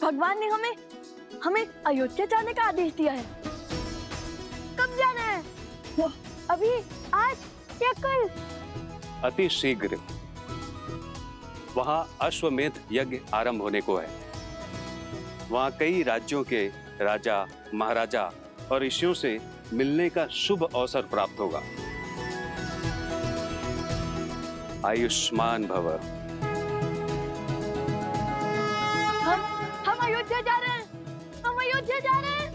भगवान ने हमें हमें अयोध्या जाने का आदेश दिया है। कब जाना है? अभी, आज या कल? अति शीघ्र। वहां अश्वमेध यज्ञ आरंभ होने को है। वहां कई राज्यों के राजा, महाराजा और ऋषियों से मिलने का शुभ अवसर प्राप्त होगा। आयुष्मान भव। हम अयोध्या जा रहे हैं। हम अयोध्या जा रहे हैं।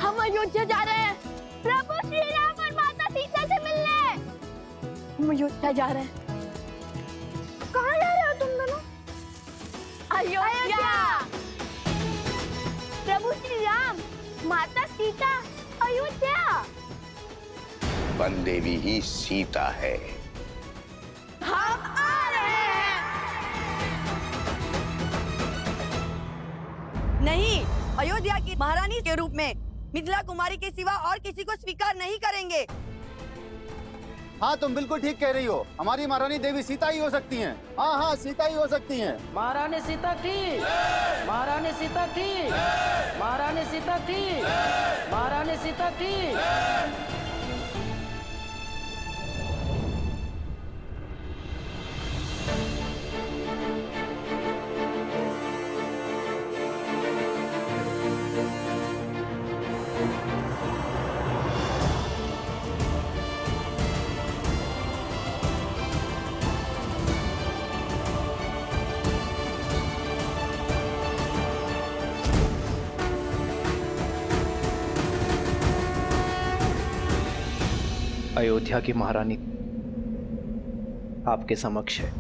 हम अयोध्या जा रहे हैं प्रभु श्री राम और माता सीता से मिलने। हम अयोध्या जा रहे हैं। कहाँ जा रहे हो तुम दोनों? अयोध्या। प्रभु श्री राम, माता सीता, अयोध्या। वन देवी ही सीता है। हम आ रहे हैं। नहीं, अयोध्या की महारानी के रूप में मिथिला कुमारी के सिवा और किसी को स्वीकार नहीं करेंगे। हाँ, तुम बिल्कुल ठीक कह रही हो। हमारी महारानी देवी सीता ही हो सकती हैं। हाँ हाँ, सीता ही हो सकती हैं। महारानी सीता थी। महारानी सीता थी। महारानी सीता थी। महारानी सीता थी। अयोध्या की महारानी आपके समक्ष है।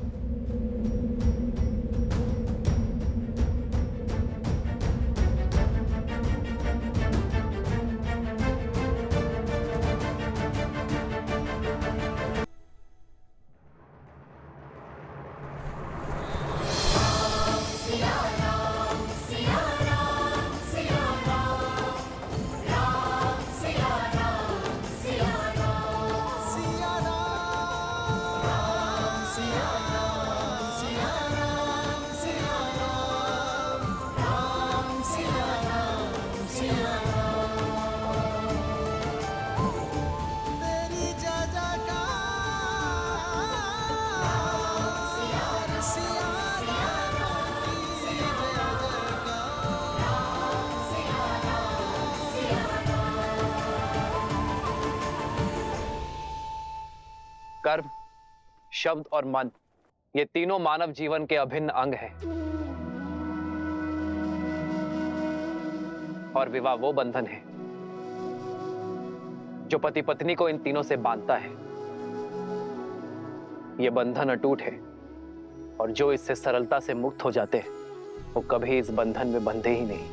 कर्म, शब्द और मन, ये तीनों मानव जीवन के अभिन्न अंग हैं। और विवाह वो बंधन है जो पति पत्नी को इन तीनों से बांधता है। ये बंधन अटूट है और जो इससे सरलता से मुक्त हो जाते हैं वो कभी इस बंधन में बंधे ही नहीं।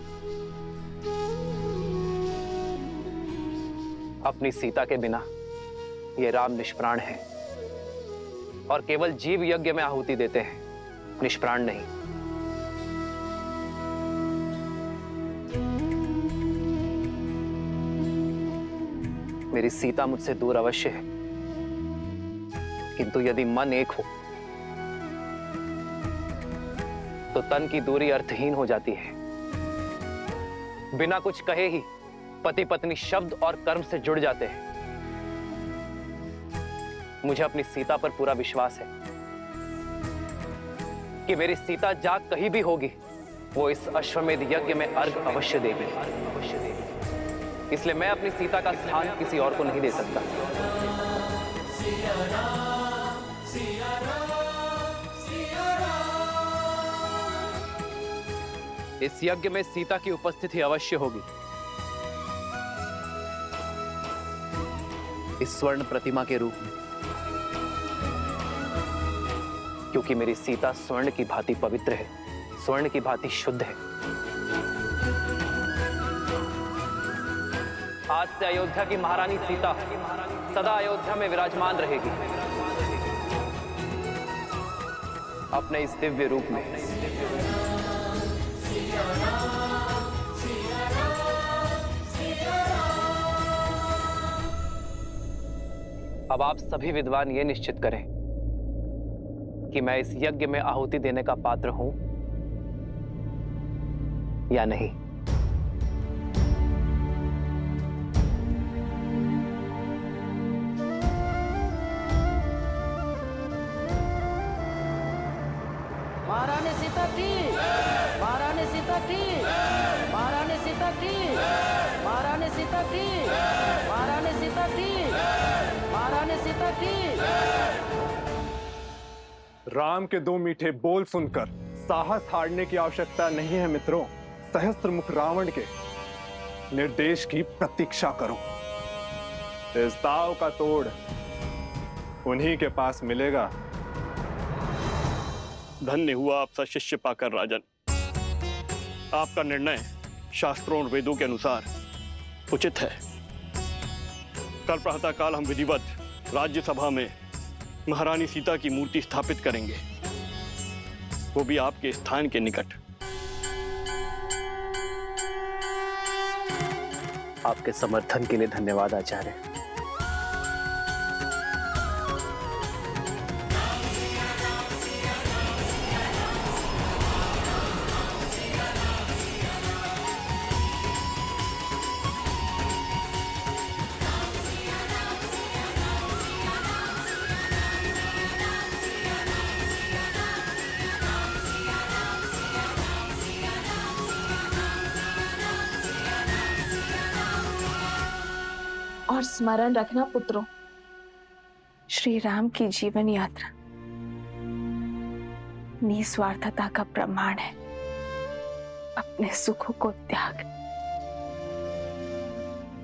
अपनी सीता के बिना ये राम निष्प्राण है और केवल जीव यज्ञ में आहुति देते हैं, निष्प्राण नहीं। मेरी सीता मुझसे दूर अवश्य है, किंतु यदि मन एक हो तो तन की दूरी अर्थहीन हो जाती है। बिना कुछ कहे ही पति पत्नी शब्द और कर्म से जुड़ जाते हैं। मुझे अपनी सीता पर पूरा विश्वास है कि मेरी सीता जाग कहीं भी होगी, वो इस अश्वमेध यज्ञ में अर्घ अवश्य देगी। इसलिए मैं अपनी सीता का स्थान किसी और को नहीं दे सकता। इस यज्ञ में सीता की उपस्थिति अवश्य होगी। इस स्वर्ण प्रतिमा के रूप में, क्योंकि मेरी सीता स्वर्ण की भांति पवित्र है, स्वर्ण की भांति शुद्ध है। आज से अयोध्या की महारानी सीता सदा अयोध्या में विराजमान रहेगी, अपने इस दिव्य रूप में। अब आप सभी विद्वान ये निश्चित करें कि मैं इस यज्ञ में आहुति देने का पात्र हूं या नहीं? महारानी सीता थी, महारानी सीता थी, महारानी सीता थी, महारानी सीता थी, महारानी सीता थी, महारानी सीता थी। राम के दो मीठे बोल सुनकर साहस हारने की आवश्यकता नहीं है मित्रों। सहस्त्रमुख रावण के निर्देश की प्रतीक्षा करो। इस दाव का तोड़ उन्हीं के पास मिलेगा। धन्य हुआ आपसा शिष्य पाकर राजन। आपका निर्णय शास्त्रों और वेदों के अनुसार उचित है। कल प्रातःकाल हम विधिवत राज्यसभा में महारानी सीता की मूर्ति स्थापित करेंगे, वो भी आपके स्थान के निकट। आपके समर्थन के लिए धन्यवाद आचार्य। और स्मरण रखना पुत्रों, श्री राम की जीवन यात्रा निस्वार्थता का प्रमाण है। अपने सुखों को त्याग,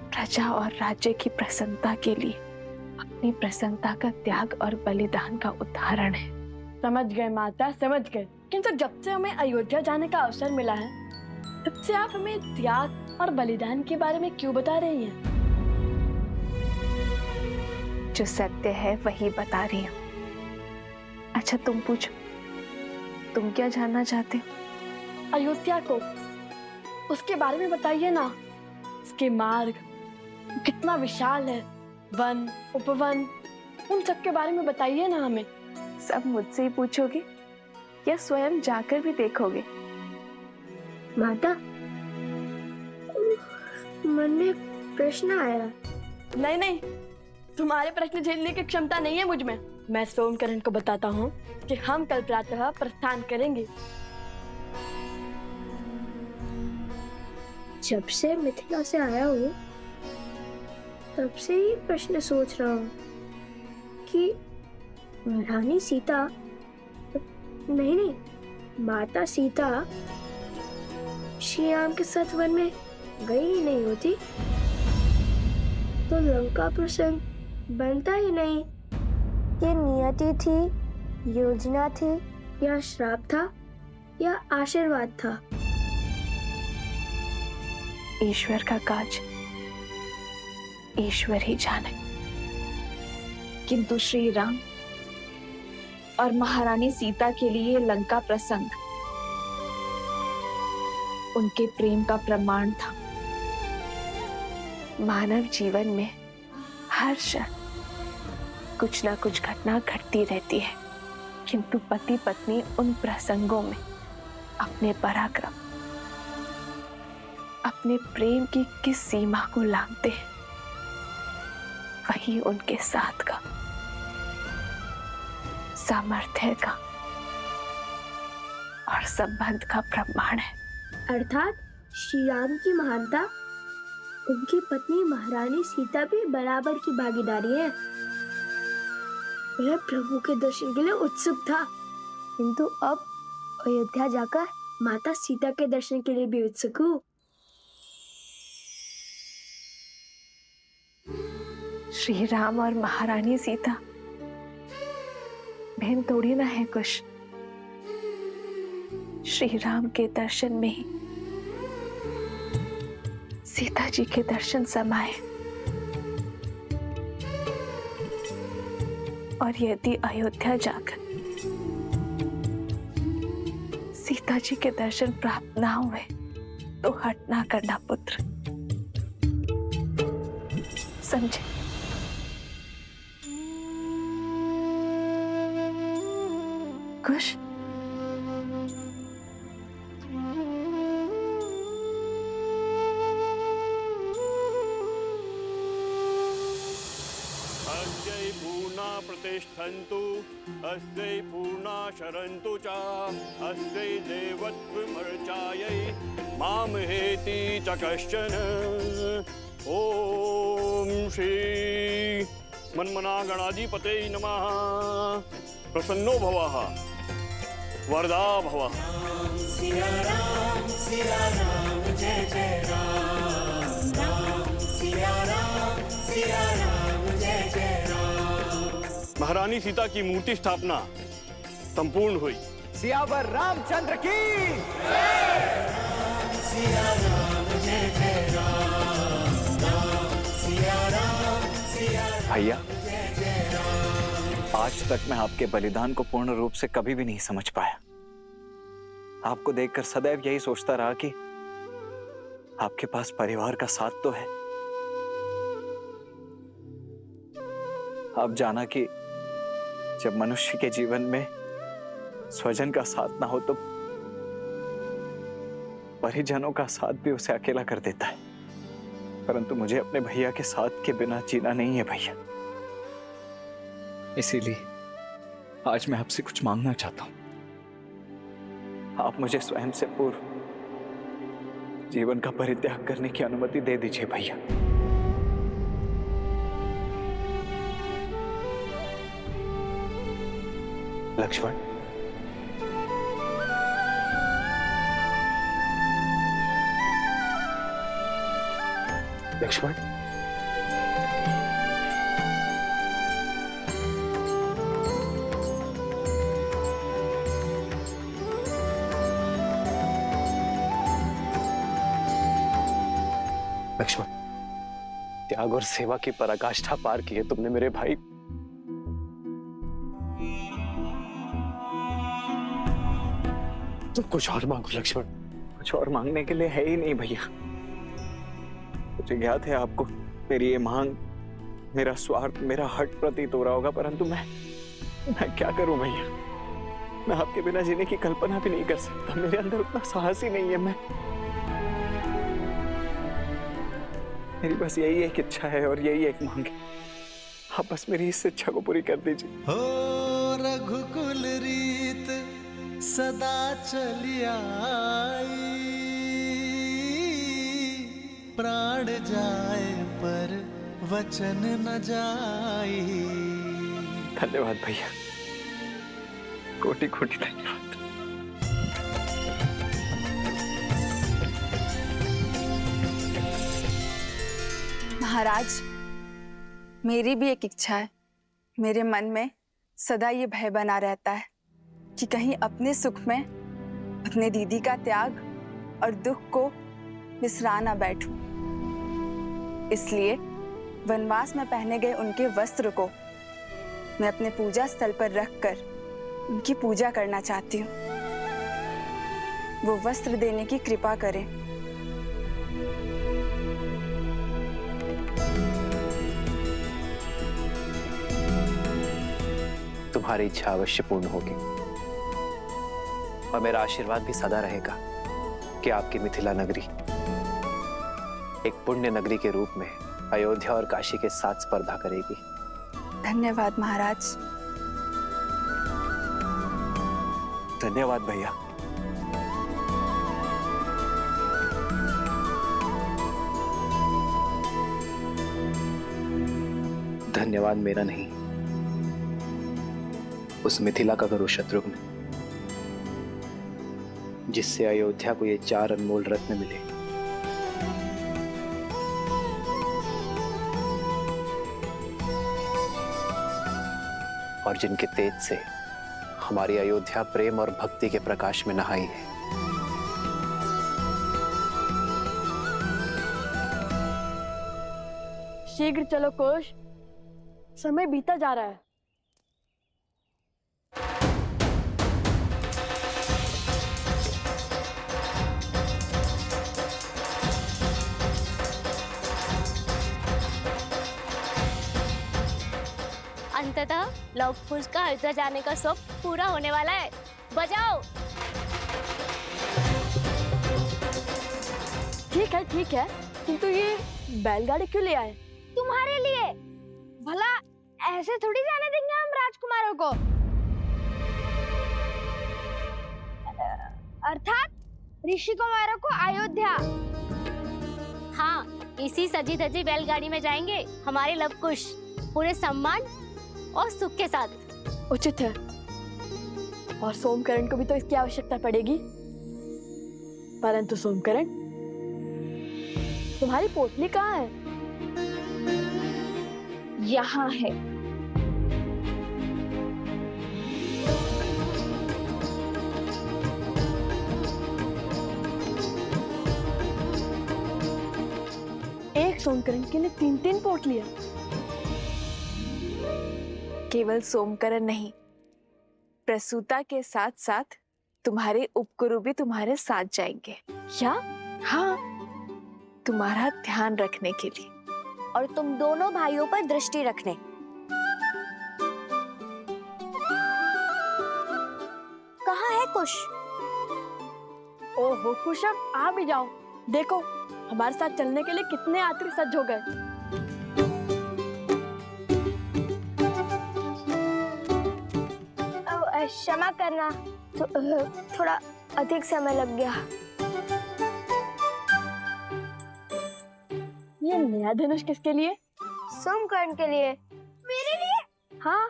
प्रजा और राज्य की प्रसन्नता के लिए अपनी प्रसन्नता का त्याग और बलिदान का उदाहरण है। समझ गए माता, समझ गए। किंतु जब से हमें अयोध्या जाने का अवसर मिला है, तब से आप हमें त्याग और बलिदान के बारे में क्यों बता रही हैं? जो सत्य है वही बता रही हूँ। अच्छा तुम पूछो, तुम क्या जानना चाहते हो? अयोध्या को, उसके बारे में बताइए ना। उसके मार्ग कितना विशाल है, वन उपवन, उन सब के बारे में बताइए ना हमें। सब मुझसे ही पूछोगे या स्वयं जाकर भी देखोगे? माता, मन में प्रश्न आया। नहीं नहीं, तुम्हारे प्रश्न झेलने की क्षमता नहीं है मुझ में। मैं सोमकरण को बताता हूँ कि हम कल प्रातः प्रस्थान करेंगे। जब से मिथिला से आया हूँ, तब से ही प्रश्न सोच रहा हूँ कि रानी सीता, नहीं, माता सीता श्री राम के साथ वन में गई ही नहीं होती तो लंका प्रसंग बनता ही नहीं। ये नियति थी, योजना थी, या श्राप था, या आशीर्वाद था? ईश्वर का काज ईश्वर ही जाने। किंतु श्री राम और महारानी सीता के लिए लंका प्रसंग उनके प्रेम का प्रमाण था। मानव जीवन में हर क्षण कुछ ना कुछ घटना घटती रहती है, किंतु पति पत्नी उन प्रसंगों में अपने पराक्रम, अपने प्रेम की किस सीमा को लांघते हैं, वही उनके साथ का, सामर्थ्य का और संबंध का प्रमाण है। अर्थात श्री राम की महानता, उनकी पत्नी महारानी सीता भी बराबर की भागीदारी है। वह प्रभु के दर्शन के लिए उत्सुक था, किंतु अब अयोध्या जाकर माता सीता के दर्शन के लिए भी उत्सुक हूँ। श्री राम और महारानी सीता बहन थोड़ी ना है कुछ। श्री राम के दर्शन में ही सीता जी के दर्शन समाये, और यदि अयोध्या जाकर सीता जी के दर्शन प्राप्त ना हुए तो हट ना करना पुत्र, समझे? खुश? प्रतिष्ठन्तु अस्यै पूर्णा शरन्तु च अस्यै देवत्वमर्चायै मामहेति च कश्चन। ओम श्री मन्मना गणाधिपते नमः। प्रसन्नो भवः वरदा भवः। सिया राम जय जय राम, राम सिया राम जय जय राम। महारानी सीता की मूर्ति स्थापना संपूर्ण हुई। सियावर रामचंद्र की सिया राम जय जय राम, राम सिया राम भैया, आज तक मैं आपके बलिदान को पूर्ण रूप से कभी भी नहीं समझ पाया। आपको देखकर सदैव यही सोचता रहा कि आपके पास परिवार का साथ तो है। आप जाना कि जब मनुष्य के जीवन में स्वजन का साथ ना हो तो परिजनों का साथ भी उसे अकेला कर देता है। परंतु मुझे अपने भैया के साथ के बिना जीना नहीं है भैया। इसीलिए आज मैं आपसे कुछ मांगना चाहता हूं। आप मुझे स्वयं से पूर्व जीवन का परित्याग करने की अनुमति दे दीजिए भैया। लक्ष्मण, लक्ष्मण, लक्ष्मण, त्याग और सेवा की पराकाष्ठा पार की है तुमने मेरे भाई। तुम कुछ और मांगो लक्ष्मण। कुछ और मांगने के लिए है ही नहीं भैया। मुझे ज्ञात है आपको मेरी ये मांग, मेरा स्वार्थ, मेरा हट प्रतीत हो रहा होगा, परंतु मैं क्या करूं भैया। मैं आपके बिना जीने की कल्पना भी नहीं कर सकता। मेरे अंदर उतना साहस ही नहीं है। मेरी बस यही एक इच्छा है और यही एक मांग है। आप बस मेरी इस इच्छा को पूरी कर दीजिए। हो रघुकुल रीत सदा चली आई, प्राण जाए पर वचन न जाई। धन्यवाद भैया, कोटि कोटि धन्यवाद। महाराज, मेरी भी एक इच्छा है। मेरे मन में सदा ये भय बना रहता है कि कहीं अपने सुख में अपने दीदी का त्याग और दुख को बिसरा ना बैठूं। इसलिए वनवास में पहने गए उनके वस्त्र को मैं अपने पूजा स्थल पर रखकर उनकी पूजा करना चाहती हूँ। वो वस्त्र देने की कृपा करें। तुम्हारी इच्छा अवश्य पूर्ण होगी और मेरा आशीर्वाद भी सदा रहेगा कि आपकी मिथिला नगरी एक पुण्य नगरी के रूप में अयोध्या और काशी के साथ स्पर्धा करेगी। धन्यवाद महाराज। धन्यवाद भैया। धन्यवाद मेरा नहीं, उस मिथिला का गुरु शत्रुघ्न, जिससे अयोध्या को ये 4 अनमोल रत्न मिले। और जिनके तेज से हमारी अयोध्या प्रेम और भक्ति के प्रकाश में नहाई है। शीघ्र चलो कोश, समय बीता जा रहा है। अंततः लव कुश का अयोध्या जाने का स्वप्न पूरा होने वाला है। बजाओ। ठीक है, किंतु ये बैलगाड़ी क्यों ले आए? तुम्हारे लिए। भला ऐसे थोड़ी जाने देंगे हम राजकुमारों को, अर्थात ऋषि कुमारों को अयोध्या। हाँ, इसी सजी धजी बैलगाड़ी में जाएंगे हमारे लवकुश, पूरे सम्मान और सुख के साथ। उचित है। और सोमकरण को भी तो इसकी आवश्यकता पड़ेगी। परंतु सोमकरण, तुम्हारी पोटली कहाँ है? यहाँ है। एक सोमकरण के लिए 3-3 पोटलियां। केवल सोमकरण नहीं, प्रसूता के साथ साथ तुम्हारे उपगुरु भी तुम्हारे साथ जाएंगे। क्या? हाँ, तुम्हारा ध्यान रखने के लिए और तुम दोनों भाइयों पर दृष्टि रखने। कहाँ है कुश? ओहो कुशम, आ भी जाओ। देखो हमारे साथ चलने के लिए कितने यात्री सज्ज हो गए। क्षमा करना, थोड़ा अधिक समय लग गया। ये नया धनुष किसके लिए? सोमकर्ण के लिए। मेरे लिए? हाँ,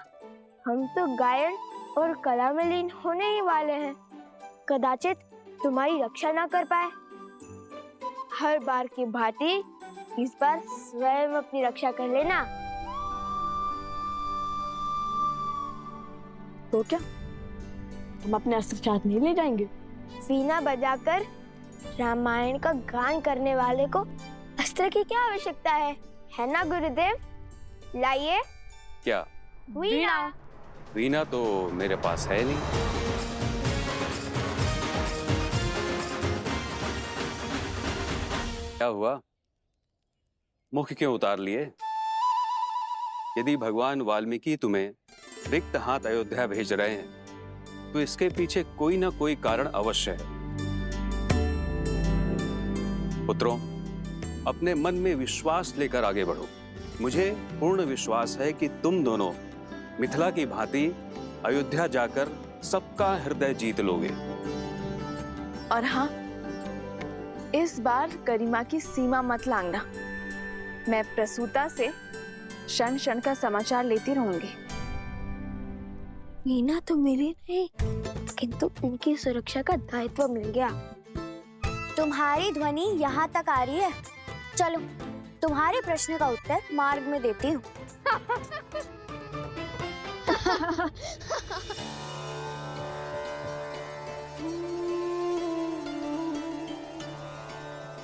हम तो गायन और कला में लीन होने ही वाले हैं। कदाचित तुम्हारी रक्षा ना कर पाए। हर बार की भांति इस बार स्वयं अपनी रक्षा कर लेना। तो क्या हम अपने अस्त्र साथ नहीं ले जाएंगे? वीणा बजाकर रामायण का गान करने वाले को अस्त्र की क्या आवश्यकता है ना गुरुदेव? लाइए। क्या? वीणा। वीणा तो मेरे पास है नहीं। क्या हुआ? मुख क्यों उतार लिए? यदि भगवान वाल्मीकि तुम्हें रिक्त हाथ अयोध्या भेज रहे हैं तो इसके पीछे कोई ना कोई कारण अवश्य है। पुत्रों, अपने मन में विश्वास लेकर आगे बढ़ो। मुझे पूर्ण विश्वास है कि तुम दोनों मिथिला की भांति अयोध्या जाकर सबका हृदय जीत लोगे। और हाँ, इस बार गरिमा की सीमा मत लांघना। मैं प्रसूता से क्षण क्षण का समाचार लेती रहूंगी। वीणा तो मेरी नहीं, किंतु उनकी सुरक्षा का दायित्व मिल गया। तुम्हारी ध्वनि यहाँ तक आ रही है। चलो, तुम्हारे प्रश्न का उत्तर मार्ग में देती हूँ।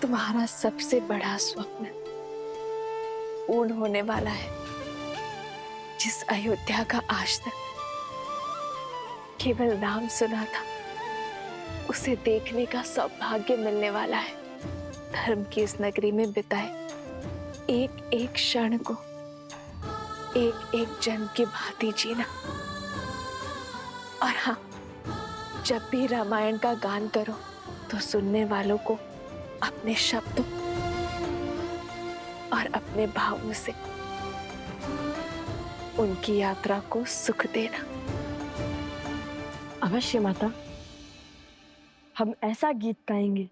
तुम्हारा सबसे बड़ा स्वप्न पूर्ण होने वाला है। जिस अयोध्या का आज तक केवल नाम सुना था, उसे देखने का सौभाग्य मिलने वाला है। धर्म की इस नगरी में बिताए एक एक क्षण को एक एक जन्म की भांति जीना। और हाँ, जब भी रामायण का गान करो तो सुनने वालों को अपने शब्दों और अपने भावों से उनकी यात्रा को सुख देना। अवश्य माता, हम ऐसा गीत गाएंगे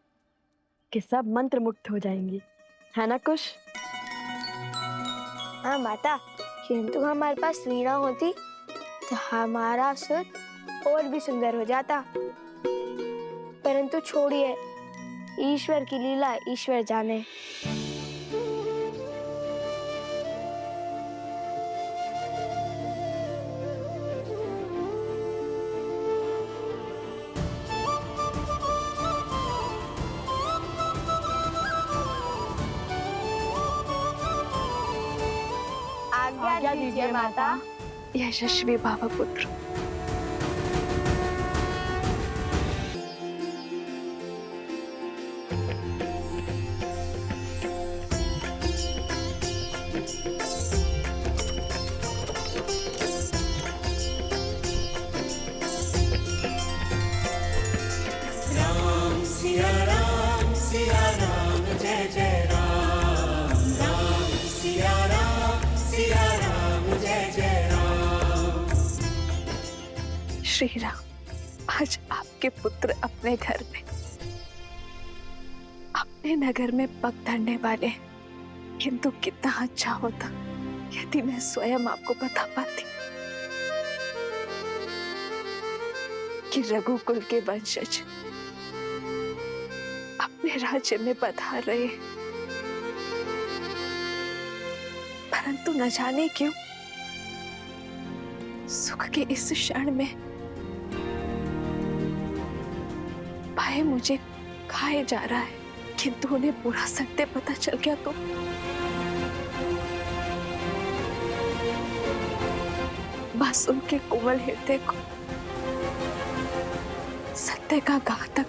कि सब मंत्र मुक्त हो जाएंगे, है ना कुश? हाँ माता, किंतु हमारे पास वीणा होती तो हमारा सुर और भी सुंदर हो जाता। परंतु छोड़िए, ईश्वर की लीला ईश्वर जाने। आज्ञा दीजिए माता। यशस्वी भाव पुत्र। सिया राम जय जय राम। राम सिया राम जय जय राम। श्री राम, आज आपके पुत्र अपने घर में, अपने नगर में पग धरने वाले हैं। किंतु कितना अच्छा होता यदि मैं स्वयं आपको बता पाती कि रघुकुल के वंशज अपने राज्य में पधार रहे हैं। परंतु न जाने क्यों सुख के इस क्षण में भय मुझे खाए जा रहा है। किंतु उन्हें पूरा सत्य पता चल गया तो बस उनके कोमल हृदय को सत्य का घातक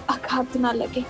आघात न लगे।